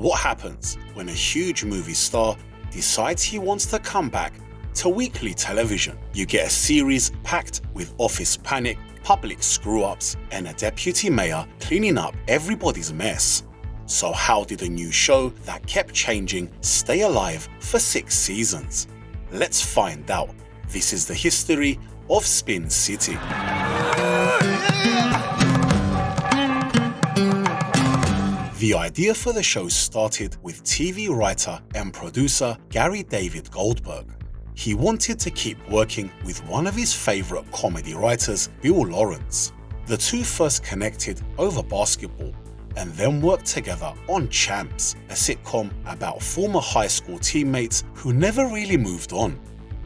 What happens when a huge movie star decides he wants to come back to weekly television? You get a series packed with office panic, public screw-ups, and a deputy mayor cleaning up everybody's mess. So how did a new show that kept changing stay alive for 6 seasons? Let's find out. This is the history of Spin City. The idea for the show started with TV writer and producer Gary David Goldberg. He wanted to keep working with one of his favorite comedy writers, Bill Lawrence. The two first connected over basketball and then worked together on Champs, a sitcom about former high school teammates who never really moved on.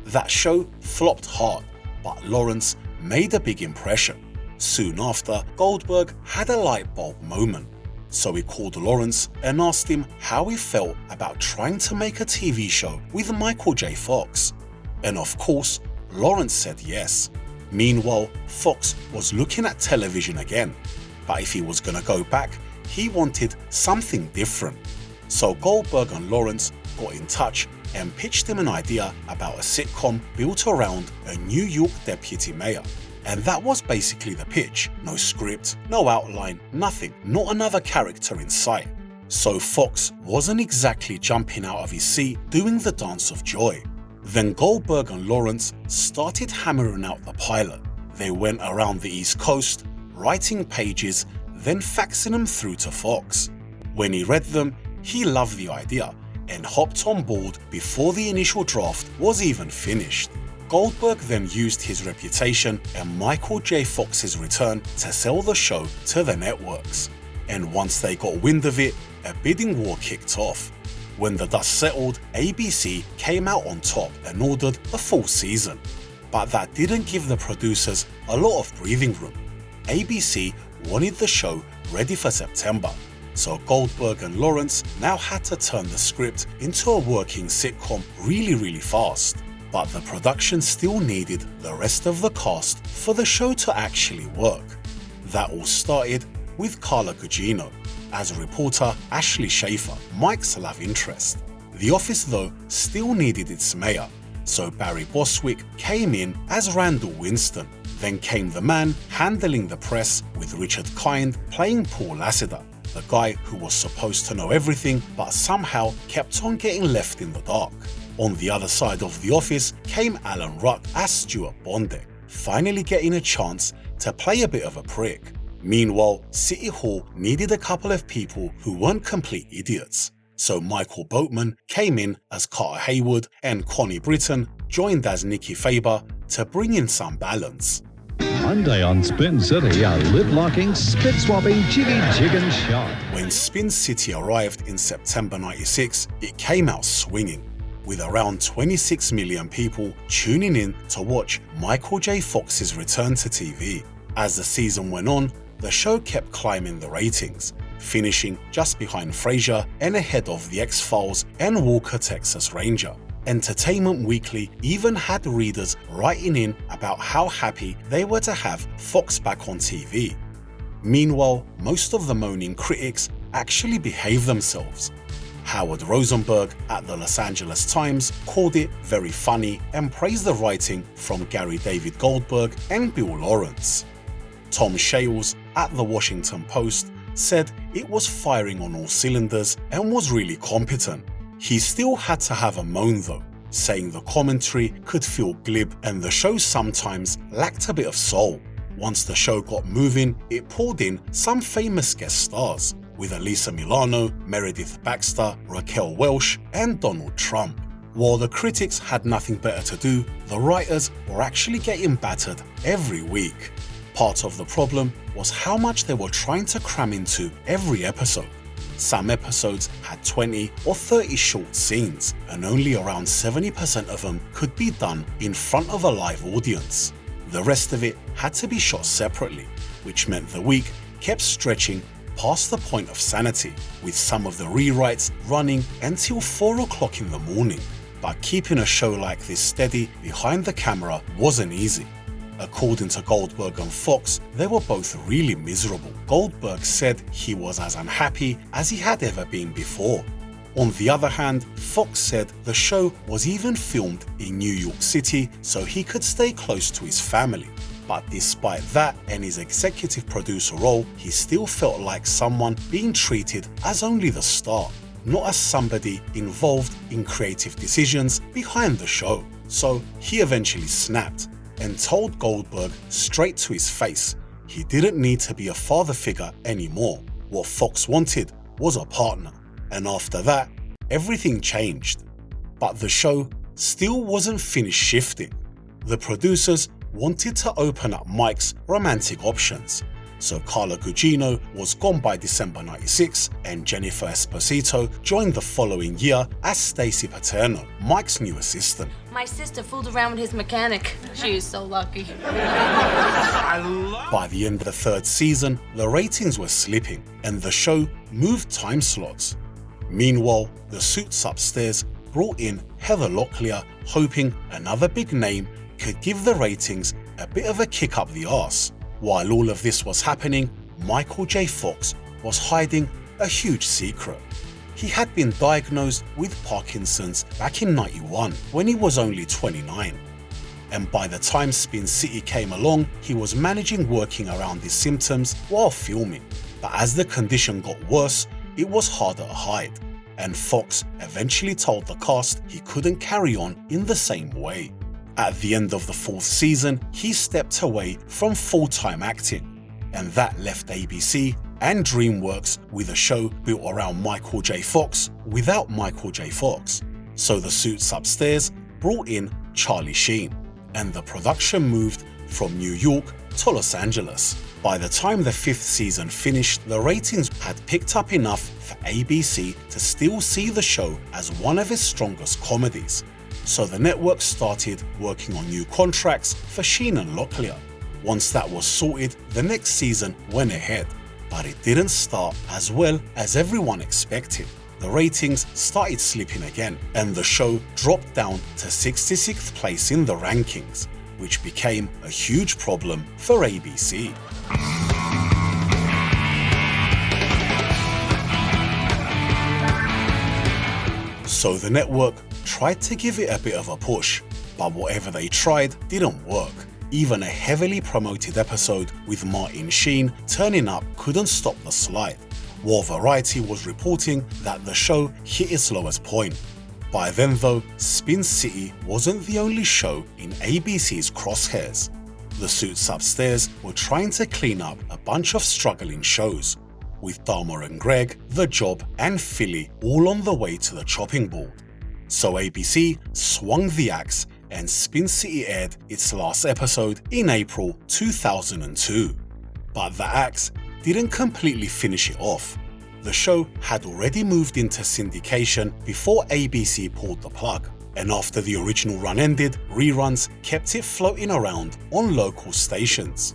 That show flopped hard, but Lawrence made a big impression. Soon after, Goldberg had a light bulb moment. So he called Lawrence and asked him how he felt about trying to make a TV show with Michael J. Fox. And of course, Lawrence said yes. Meanwhile, Fox was looking at television again, but if he was gonna go back, he wanted something different. So Goldberg and Lawrence got in touch and pitched him an idea about a sitcom built around a New York deputy mayor. And that was basically the pitch. No script, no outline, nothing, not another character in sight. So Fox wasn't exactly jumping out of his seat doing the dance of joy. Then Goldberg and Lawrence started hammering out the pilot. They went around the East Coast, writing pages, then faxing them through to Fox. When he read them, he loved the idea and hopped on board before the initial draft was even finished. Goldberg then used his reputation and Michael J. Fox's return to sell the show to the networks. And once they got wind of it, a bidding war kicked off. When the dust settled, ABC came out on top and ordered a full season. But that didn't give the producers a lot of breathing room. ABC wanted the show ready for September, so Goldberg and Lawrence now had to turn the script into a working sitcom really fast. But the production still needed the rest of the cast for the show to actually work. That all started with Carla Gugino as reporter Ashley Schaefer, Mike's love interest. The office though still needed its mayor, so Barry Bostwick came in as Randall Winston. Then came the man handling the press with Richard Kind playing Paul Lassiter, the guy who was supposed to know everything but somehow kept on getting left in the dark. On the other side of the office came Alan Ruck as Stuart Bondek, finally getting a chance to play a bit of a prick. Meanwhile, City Hall needed a couple of people who weren't complete idiots. So Michael Boatman came in as Carter Haywood and Connie Britton joined as Nikki Faber to bring in some balance. Monday on Spin City, a lip-locking, spit-swapping, jiggy-jiggin' shot. When Spin City arrived in September '96, it came out swinging, with around 26 million people tuning in to watch Michael J. Fox's return to TV. As the season went on, the show kept climbing the ratings, finishing just behind Frasier and ahead of The X-Files and Walker, Texas Ranger. Entertainment Weekly even had readers writing in about how happy they were to have Fox back on TV. Meanwhile, most of the moaning critics actually behaved themselves. Howard Rosenberg at the Los Angeles Times called it very funny and praised the writing from Gary David Goldberg and Bill Lawrence. Tom Shales at the Washington Post said it was firing on all cylinders and was really competent. He still had to have a moan though, saying the commentary could feel glib and the show sometimes lacked a bit of soul. Once the show got moving, it pulled in some famous guest stars, with Elisa Milano, Meredith Baxter, Raquel Welch, and Donald Trump. While the critics had nothing better to do, the writers were actually getting battered every week. Part of the problem was how much they were trying to cram into every episode. Some episodes had 20 or 30 short scenes, and only around 70% of them could be done in front of a live audience. The rest of it had to be shot separately, which meant the week kept stretching past the point of sanity, with some of the rewrites running until 4 o'clock in the morning. But keeping a show like this steady behind the camera wasn't easy. According to Goldberg and Fox, they were both really miserable. Goldberg said he was as unhappy as he had ever been before. On the other hand, Fox said the show was even filmed in New York City so he could stay close to his family. But despite that and his executive producer role, he still felt like someone being treated as only the star, not as somebody involved in creative decisions behind the show. So he eventually snapped and told Goldberg straight to his face he didn't need to be a father figure anymore. What Fox wanted was a partner. And after that, everything changed. But the show still wasn't finished shifting. The producers wanted to open up Mike's romantic options. So Carla Gugino was gone by December '96 and Jennifer Esposito joined the following year as Stacy Paterno, Mike's new assistant. My sister fooled around with his mechanic. She is so lucky. By the end of the third season, the ratings were slipping and the show moved time slots. Meanwhile, the Suits upstairs brought in Heather Locklear, hoping another big name could give the ratings a bit of a kick up the arse. While all of this was happening, Michael J. Fox was hiding a huge secret. He had been diagnosed with Parkinson's back in '91 when he was only 29. And by the time Spin City came along, he was managing working around his symptoms while filming. But as the condition got worse, it was harder to hide, and Fox eventually told the cast he couldn't carry on in the same way. At the end of the fourth season, he stepped away from full-time acting, and that left ABC and DreamWorks with a show built around Michael J. Fox without Michael J. Fox. So the Suits upstairs brought in Charlie Sheen, and the production moved from New York to Los Angeles. By the time the fifth season finished, the ratings had picked up enough for ABC to still see the show as one of its strongest comedies. So the network started working on new contracts for Sheen and Locklear. Once that was sorted, the next season went ahead, but it didn't start as well as everyone expected. The ratings started slipping again, and the show dropped down to 66th place in the rankings, which became a huge problem for ABC. So the network tried to give it a bit of a push, but whatever they tried didn't work. Even a heavily promoted episode with Martin Sheen turning up couldn't stop the slide, while Variety was reporting that the show hit its lowest point. By then though, Spin City wasn't the only show in ABC's crosshairs. The Suits upstairs were trying to clean up a bunch of struggling shows, with Dharma and Greg, The Job and Philly all on the way to the chopping board. So ABC swung the axe and Spin City aired its last episode in April 2002. But the axe didn't completely finish it off. The show had already moved into syndication before ABC pulled the plug, and after the original run ended, reruns kept it floating around on local stations.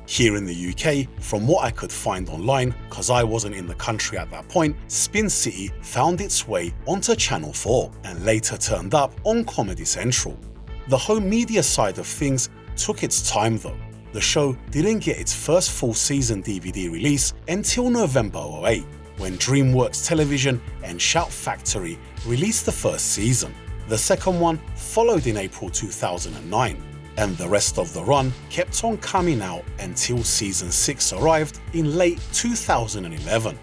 Here in the UK, from what I could find online, cause I wasn't in the country at that point, Spin City found its way onto Channel 4 and later turned up on Comedy Central. The home media side of things took its time though. The show didn't get its first full season DVD release until November '08, when DreamWorks Television and Shout Factory released the first season. The second one followed in April 2009. And the rest of the run kept on coming out until season 6 arrived in late 2011.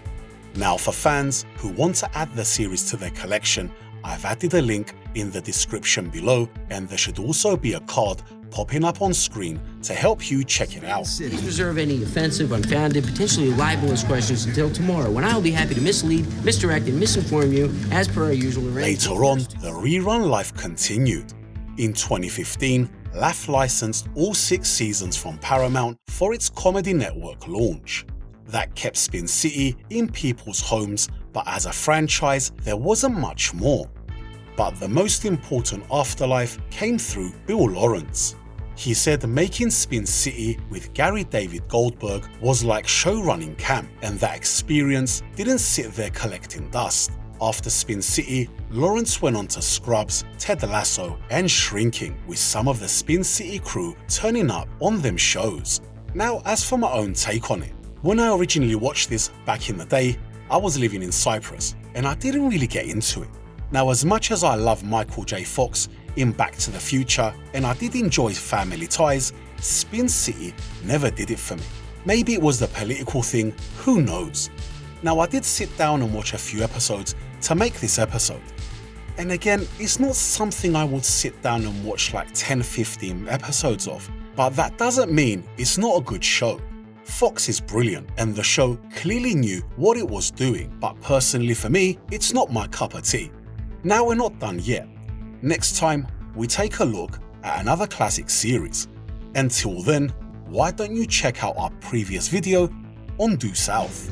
Now for fans who want to add the series to their collection, I've added a link in the description below, and there should also be a card popping up on screen to help you check it out. Please reserve any offensive, unfounded, potentially libelous questions until tomorrow, when I will be happy to mislead, misdirect, and misinform you as per our usual arrangement. Later on, the rerun life continued. In 2015, LAF licensed all 6 seasons from Paramount for its Comedy Network launch. That kept Spin City in people's homes, but as a franchise, there wasn't much more. But the most important afterlife came through Bill Lawrence. He said making Spin City with Gary David Goldberg was like show running camp, and that experience didn't sit there collecting dust. After Spin City, Lawrence went on to Scrubs, Ted Lasso, and Shrinking, with some of the Spin City crew turning up on them shows. Now, as for my own take on it, when I originally watched this back in the day, I was living in Cyprus, and I didn't really get into it. Now, as much as I love Michael J. Fox in Back to the Future, and I did enjoy Family Ties, Spin City never did it for me. Maybe it was the political thing, who knows. Now, I did sit down and watch a few episodes to make this episode. And again, it's not something I would sit down and watch like 10-15 episodes of, but that doesn't mean it's not a good show. Fox is brilliant and the show clearly knew what it was doing, but personally for me, it's not my cup of tea. Now, we're not done yet. Next time, we take a look at another classic series. Until then, why don't you check out our previous video on Due South.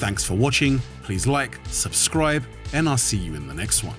Thanks for watching, please like, subscribe, and I'll see you in the next one.